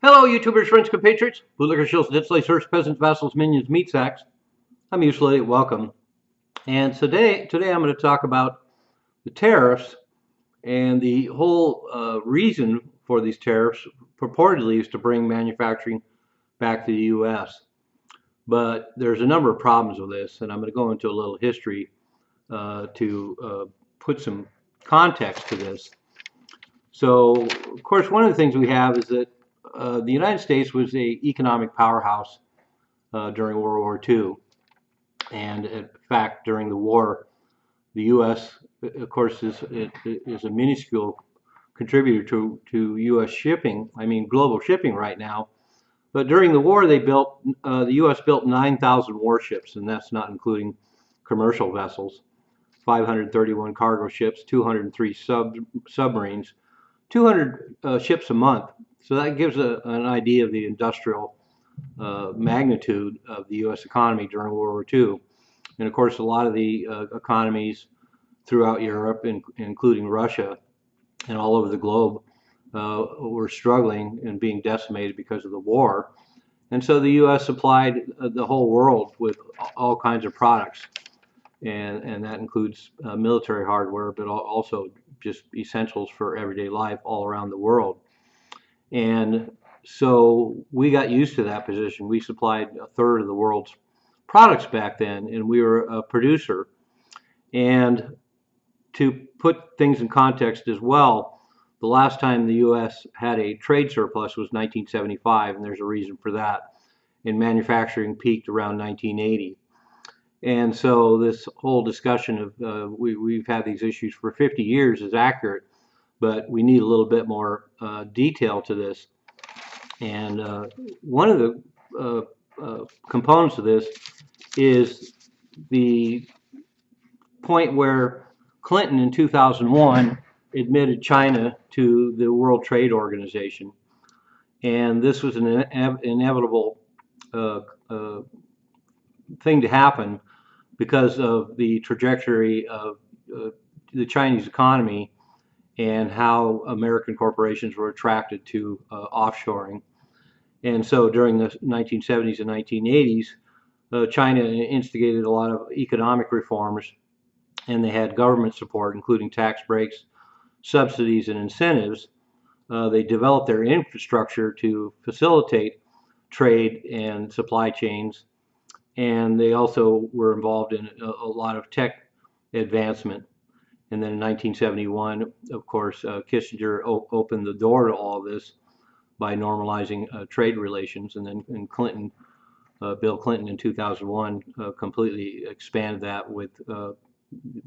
Hello, YouTubers, friends, compatriots, bootlickers, shills, ditslays, hearse, peasants, vassals, minions, meat sacks. I'm usually welcome. And today I'm going to talk about the tariffs and the whole reason for these tariffs purportedly is to bring manufacturing back to the U.S. But there's a number of problems with this, and I'm going to go into a little history to put some context to this. So, of course, one of the things we have is that the United States was an economic powerhouse during World War II. And in fact, during the war, the U.S., of course, is a minuscule contributor to U.S. shipping, global shipping right now. But during the war, the U.S. built 9,000 warships, and that's not including commercial vessels, 531 cargo ships, 203 submarines, 200 ships a month. So that gives an idea of the industrial magnitude of the U.S. economy during World War II. And of course, a lot of the economies throughout Europe, including Russia and all over the globe, were struggling and being decimated because of the war. And so the U.S. supplied the whole world with all kinds of products. And that includes military hardware, but also just essentials for everyday life all around the world. And so we got used to that position. We supplied a third of the world's products back then, and we were a producer. And to put things in context as well, the last time the U.S. had a trade surplus was 1975, and there's a reason for that. And manufacturing peaked around 1980. And so this whole discussion of we've had these issues for 50 years is accurate, but we need a little bit more detail to this. And one of the components of this is the point where Clinton in 2001 admitted China to the World Trade Organization. And this was an inevitable thing to happen because of the trajectory of the Chinese economy and how American corporations were attracted to offshoring. And so during the 1970s and 1980s, China instigated a lot of economic reforms, and they had government support, including tax breaks, subsidies, and incentives. They developed their infrastructure to facilitate trade and supply chains, and they also were involved in a lot of tech advancement. And then in 1971, of course, Kissinger opened the door to all this by normalizing trade relations, and then Bill Clinton in 2001 completely expanded that with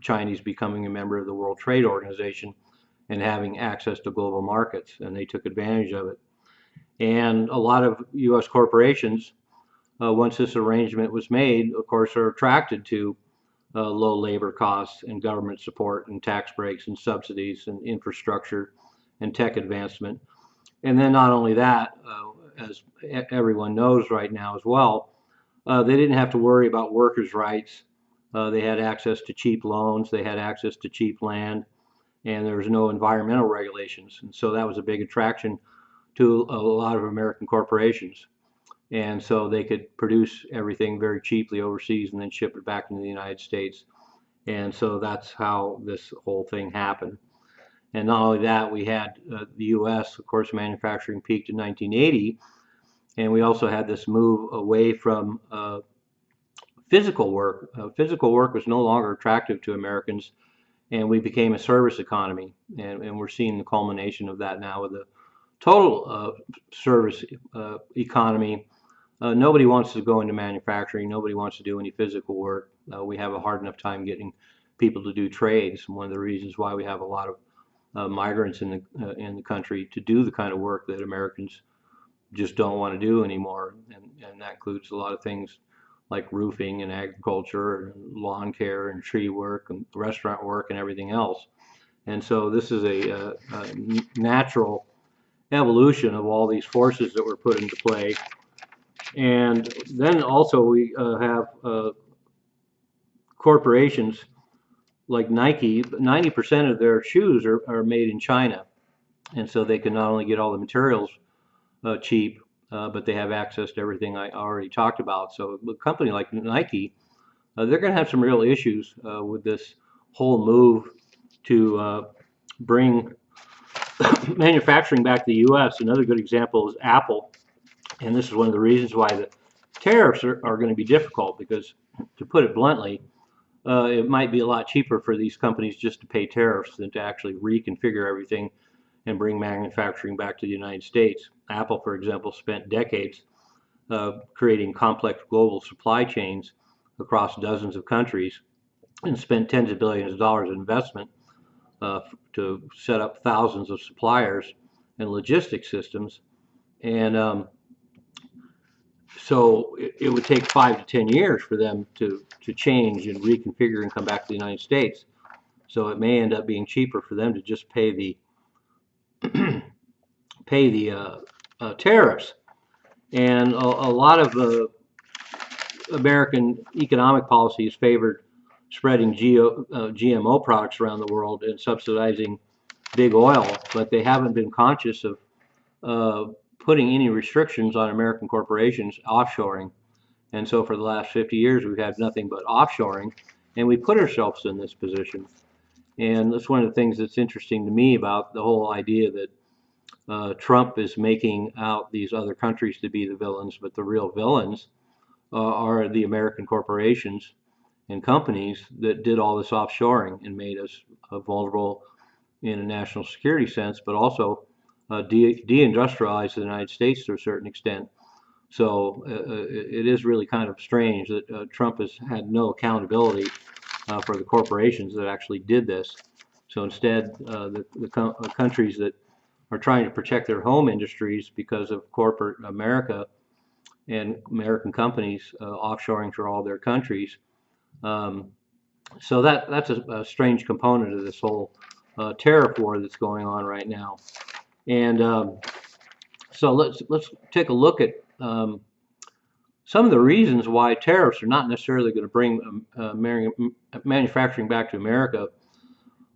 Chinese becoming a member of the World Trade Organization and having access to global markets, and they took advantage of it. And a lot of U.S. corporations, once this arrangement was made, of course, are attracted to low labor costs and government support and tax breaks and subsidies and infrastructure and tech advancement. And then not only that, as everyone knows right now as well, they didn't have to worry about workers' rights. They had access to cheap loans, they had access to cheap land, and there was no environmental regulations. And so that was a big attraction to a lot of American corporations. And so they could produce everything very cheaply overseas and then ship it back into the United States. And so that's how this whole thing happened. And not only that, we had the U.S., of course, manufacturing peaked in 1980, and we also had this move away from physical work. Physical work was no longer attractive to Americans, and we became a service economy. And we're seeing the culmination of that now with the total service economy. Nobody wants to go into manufacturing. Nobody wants to do any physical work. We have a hard enough time getting people to do trades. One of the reasons why we have a lot of migrants in the country to do the kind of work that Americans just don't want to do anymore, and that includes a lot of things like roofing and agriculture and lawn care and tree work and restaurant work and everything else. And so this is a natural evolution of all these forces that were put into play. And then also we have corporations like Nike. 90% of their shoes are made in China, and so they can not only get all the materials cheap, but they have access to everything I already talked about. So a company like Nike, they're going to have some real issues with this whole move to bring manufacturing back to the U.S. Another good example is Apple, and this is one of the reasons why the tariffs are going to be difficult because, to put it bluntly, it might be a lot cheaper for these companies just to pay tariffs than to actually reconfigure everything and bring manufacturing back to the United States. Apple, for example, spent decades creating complex global supply chains across dozens of countries and spent tens of billions of dollars in investment to set up thousands of suppliers and logistics systems. And so it would take 5 to 10 years for them to change and reconfigure and come back to the United States. So it may end up being cheaper for them to just pay the tariffs. And a lot of American economic policy has favored spreading GMO products around the world and subsidizing big oil, but they haven't been conscious of putting any restrictions on American corporations offshoring. And so for the last 50 years, we've had nothing but offshoring, and we put ourselves in this position. And that's one of the things that's interesting to me about the whole idea that Trump is making out these other countries to be the villains, but the real villains are the American corporations and companies that did all this offshoring and made us vulnerable in a national security sense, but also deindustrialized the United States to a certain extent. So it is really kind of strange that Trump has had no accountability for the corporations that actually did this. So instead, the countries that are trying to protect their home industries because of corporate America and American companies offshoring to all their countries. So that's a strange component of this whole tariff war that's going on right now. And so let's take a look at some of the reasons why tariffs are not necessarily going to bring manufacturing back to America.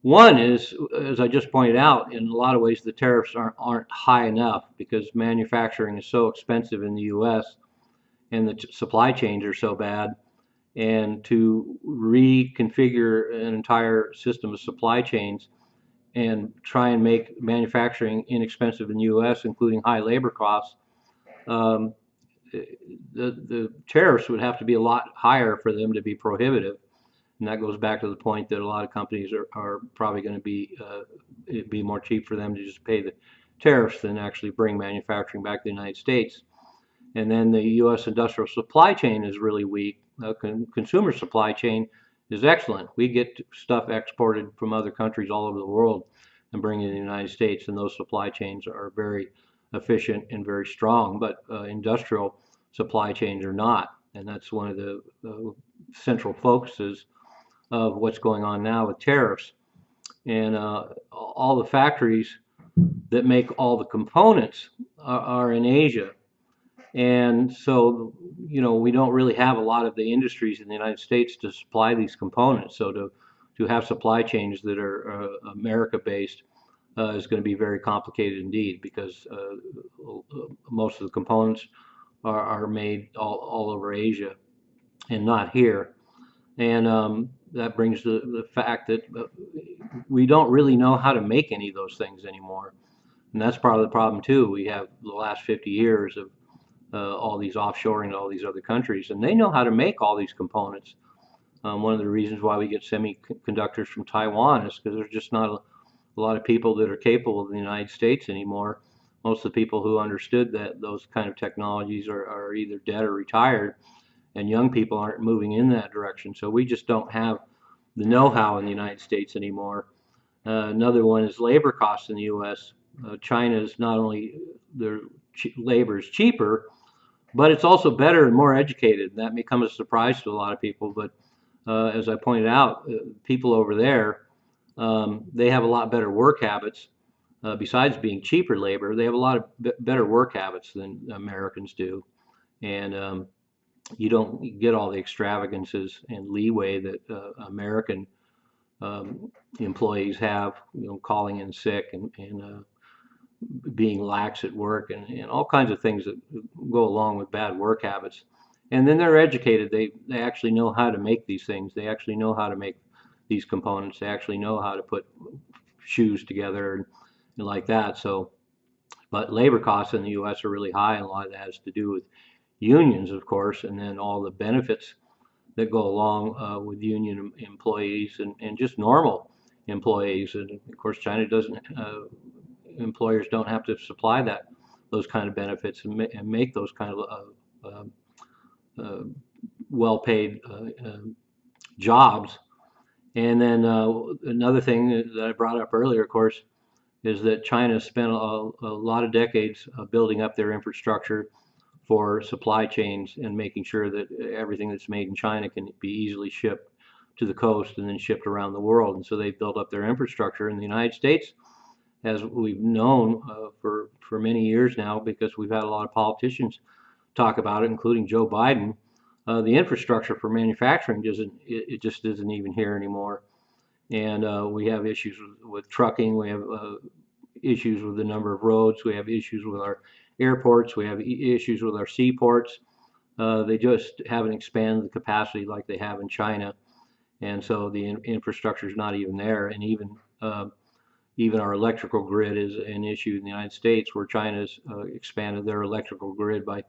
One is, as I just pointed out, in a lot of ways the tariffs aren't high enough because manufacturing is so expensive in the U.S. and the supply chains are so bad. And to reconfigure an entire system of supply chains and try and make manufacturing inexpensive in the U.S., including high labor costs, the tariffs would have to be a lot higher for them to be prohibitive. And that goes back to the point that a lot of companies are probably going to be it'd be more cheap for them to just pay the tariffs than actually bring manufacturing back to the United States. And then the U.S. industrial supply chain is really weak. Consumer supply chain is excellent. We get stuff exported from other countries all over the world and bring it in the United States, and those supply chains are very efficient and very strong, but industrial supply chains are not. And that's one of the central focuses of what's going on now with tariffs. And all the factories that make all the components are in Asia. And so, we don't really have a lot of the industries in the United States to supply these components. So to have supply chains that are America-based is going to be very complicated indeed because most of the components are made all over Asia and not here. And that brings the fact that we don't really know how to make any of those things anymore. And that's part of the problem too. We have the last 50 years of all these offshoring to all these other countries, and they know how to make all these components. One of the reasons why we get semiconductors from Taiwan is because there's just not a lot of people that are capable in the United States anymore. Most of the people who understood that those kind of technologies are either dead or retired, and young people aren't moving in that direction. So we just don't have the know-how in the United States anymore. Another one is labor costs in the U.S. China is not only their labor is cheaper, but it's also better and more educated. That may come as a surprise to a lot of people, but as I pointed out, people over there, they have a lot better work habits. Besides being cheaper labor, they have a lot of better work habits than Americans do. And you don't get all the extravagances and leeway that American employees have, calling in sick and being lax at work, and all kinds of things that go along with bad work habits. And then they're educated. They actually know how to make these things. They actually know how to make these components. They actually know how to put shoes together and like that. So, but labor costs in the U.S. are really high, and a lot of that has to do with unions, of course, and then all the benefits that go along with union employees and just normal employees. And of course, China doesn't. Employers don't have to supply those kind of benefits and make those kind of uh, well-paid jobs. And then another thing that I brought up earlier, of course, is that China spent a lot of decades building up their infrastructure for supply chains and making sure that everything that's made in China can be easily shipped to the coast and then shipped around the world. And so they built up their infrastructure in the United States, as we've known for many years now, because we've had a lot of politicians talk about it, including Joe Biden. The infrastructure for manufacturing it just isn't even here anymore. And we have issues with trucking. We have issues with the number of roads. We have issues with our airports. We have issues with our seaports. They just haven't expanded the capacity like they have in China, and so the infrastructure is not even there. And even our electrical grid is an issue in the United States, where China's expanded their electrical grid by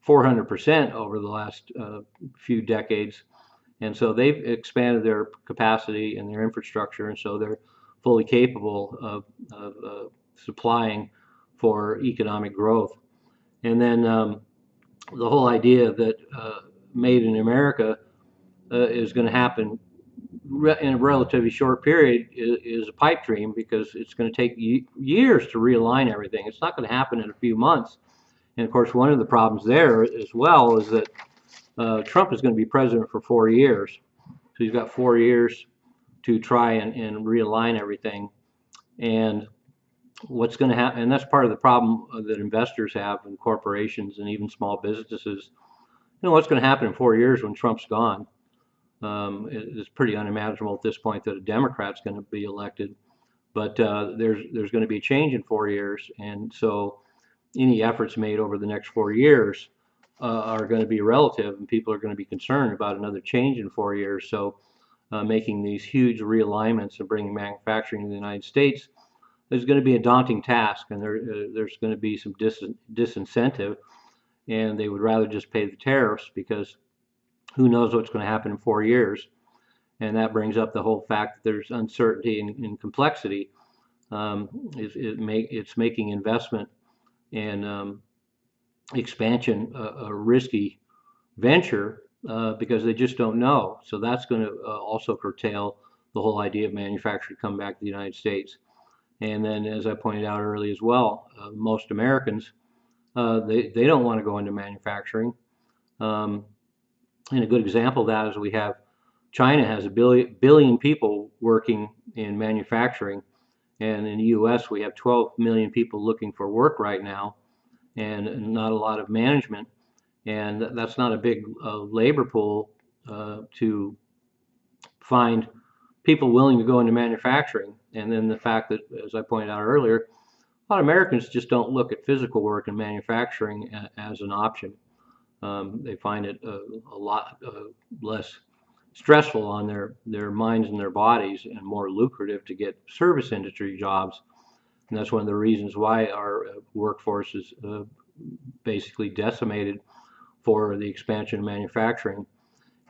400% over the last few decades. And so they've expanded their capacity and their infrastructure, and so they're fully capable of supplying for economic growth. And then the whole idea that made in America is going to happen in a relatively short period is a pipe dream, because it's going to take years to realign everything. It's not going to happen in a few months. And of course, one of the problems there as well is that Trump is going to be president for 4 years. So he's got 4 years to try and realign everything. And what's going to happen, and that's part of the problem that investors have in corporations and even small businesses. What's going to happen in 4 years when Trump's gone? It's pretty unimaginable at this point that a Democrat's going to be elected. But there's going to be a change in 4 years. And so any efforts made over the next 4 years are going to be relative, and people are going to be concerned about another change in 4 years. So making these huge realignments and bringing manufacturing to the United States is going to be a daunting task, and there's going to be some disincentive, and they would rather just pay the tariffs, because who knows what's going to happen in 4 years. And that brings up the whole fact that there's uncertainty and complexity. It's making investment and expansion a risky venture because they just don't know. So that's going to also curtail the whole idea of manufacturing coming back to the United States. And then, as I pointed out earlier as well, most Americans, they don't want to go into manufacturing. And a good example of that is China has a billion people working in manufacturing. And in the U.S., we have 12 million people looking for work right now, and not a lot of management. And that's not a big labor pool to find people willing to go into manufacturing. And then the fact that, as I pointed out earlier, a lot of Americans just don't look at physical work in manufacturing as an option. They find it a lot less stressful on their minds and their bodies, and more lucrative to get service industry jobs. And that's one of the reasons why our workforce is basically decimated for the expansion of manufacturing.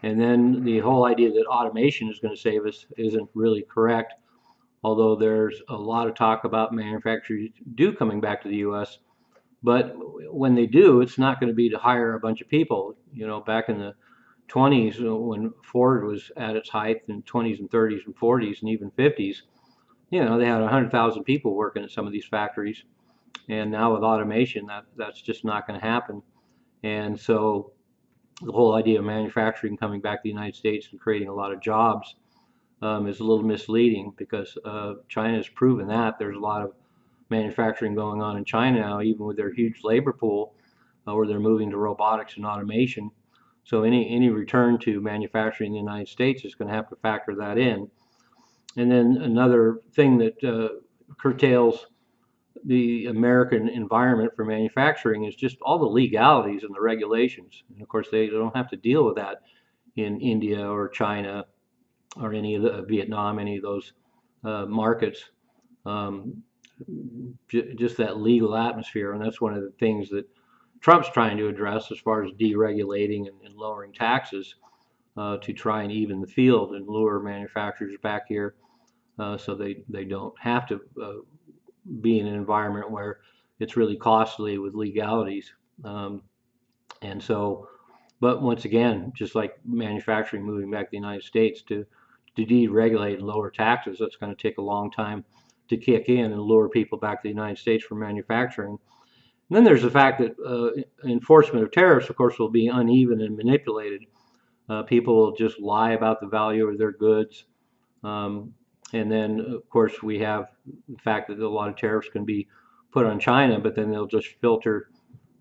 And then the whole idea that automation is going to save us isn't really correct, although there's a lot of talk about manufacturers coming back to the U.S. But when they do, it's not going to be to hire a bunch of people. Back in the 20s, when Ford was at its height, in 20s and 30s and 40s and even 50s, they had 100,000 people working at some of these factories. And now with automation, that's just not going to happen. And so the whole idea of manufacturing coming back to the United States and creating a lot of jobs is a little misleading, because China has proven that there's a lot of manufacturing going on in China now, even with their huge labor pool, where they're moving to robotics and automation. So any return to manufacturing in the United States is going to have to factor that in. And then another thing that curtails the American environment for manufacturing is just all the legalities and the regulations. And of course, they don't have to deal with that in India or China or any of the Vietnam, any of those markets. Um, just that legal atmosphere, and that's one of the things that Trump's trying to address as far as deregulating and lowering taxes to try and even the field and lure manufacturers back here so they don't have to be in an environment where it's really costly with legalities. Um, and so, but once again, just like manufacturing moving back to the United States to deregulate and lower taxes, that's going to take a long time to kick in and lure people back to the United States for manufacturing. And then there's the fact that enforcement of tariffs, of course, will be uneven and manipulated. People will just lie about the value of their goods. Um, and then, of course, we have the fact that a lot of tariffs can be put on China, but then they'll just filter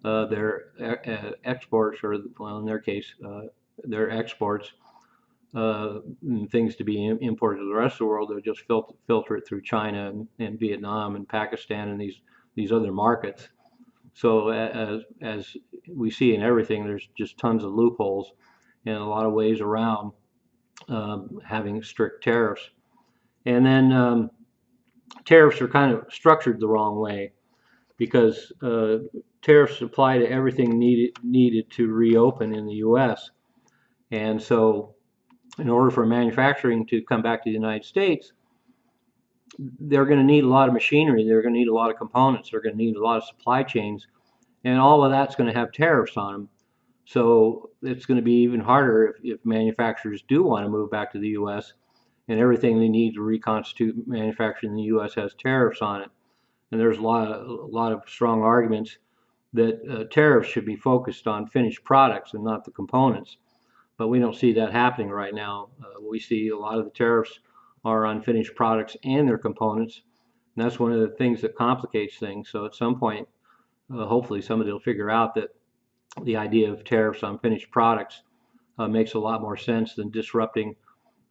their exports, or well, in their case, their exports, things to be imported to the rest of the world. They'll just filter it through China and Vietnam and Pakistan and these other markets. So as we see in everything, there's just tons of loopholes and a lot of ways around having strict tariffs. And then tariffs are kind of structured the wrong way because tariffs apply to everything needed to reopen in the U.S. And so in order for manufacturing to come back to the United States, they're going to need a lot of machinery, they're going to need a lot of components, they're going to need a lot of supply chains, and all of that's going to have tariffs on them. So it's going to be even harder if manufacturers do want to move back to the U.S. and everything they need to reconstitute manufacturing in the U.S. has tariffs on it. And there's a lot of strong arguments that tariffs should be focused on finished products and not the components. But we don't see that happening right now. We see a lot of the tariffs are on finished products and their components. And that's one of the things that complicates things. So at some point, hopefully somebody will figure out that the idea of tariffs on finished products makes a lot more sense than disrupting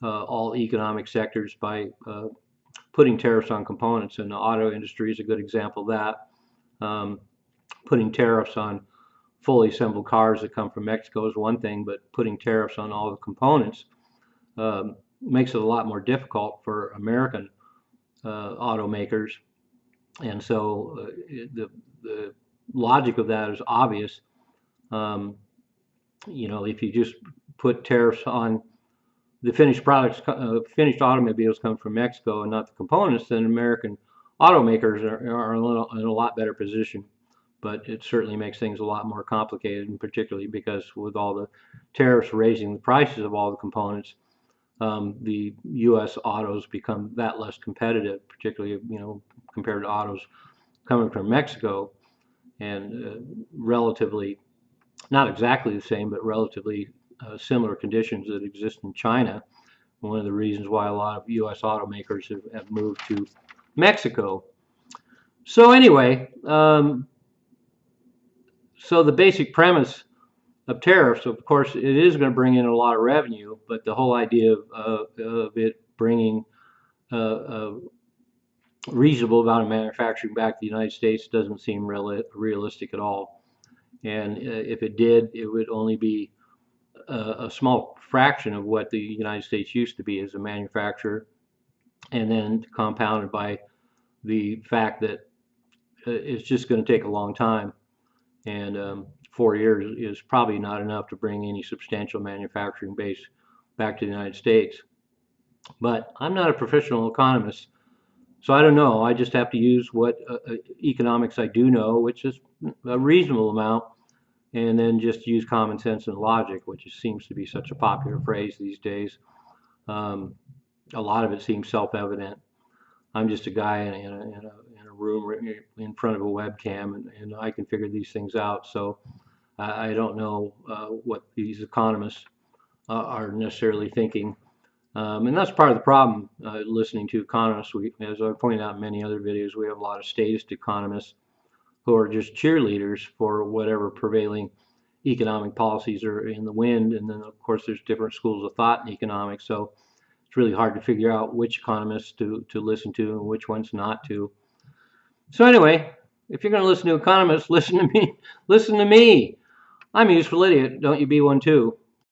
all economic sectors by putting tariffs on components. And the auto industry is a good example of that. Putting tariffs on fully assembled cars that come from Mexico is one thing, but putting tariffs on all the components makes it a lot more difficult for American automakers. And so the logic of that is obvious. If you just put tariffs on the finished products, finished automobiles come from Mexico and not the components, then American automakers are in a lot better position. But it certainly makes things a lot more complicated, and particularly because with all the tariffs raising the prices of all the components, the U.S. autos become that less competitive, particularly compared to autos coming from Mexico, and relatively, not exactly the same, but relatively similar conditions that exist in China. One of the reasons why a lot of U.S. automakers have moved to Mexico. So anyway. So the basic premise of tariffs, of course, it is going to bring in a lot of revenue, but the whole idea of it bringing a reasonable amount of manufacturing back to the United States doesn't seem realistic at all. And if it did, it would only be a small fraction of what the United States used to be as a manufacturer, and then compounded by the fact that it's just going to take a long time. And 4 years is probably not enough to bring any substantial manufacturing base back to the United States. But I'm not a professional economist, so I don't know. I just have to use what economics I do know, which is a reasonable amount, and then just use common sense and logic, which seems to be such a popular phrase these days. A lot of it seems self-evident. I'm just a guy in a room in front of a webcam, and I can figure these things out. So I don't know what these economists are necessarily thinking. And that's part of the problem listening to economists. As I pointed out in many other videos, we have a lot of statist economists who are just cheerleaders for whatever prevailing economic policies are in the wind. And then, of course, there's different schools of thought in economics. So it's really hard to figure out which economists to listen to and which ones not to. So anyway, if you're going to listen to economists, listen to me. Listen to me. I'm a useful idiot. Don't you be one too.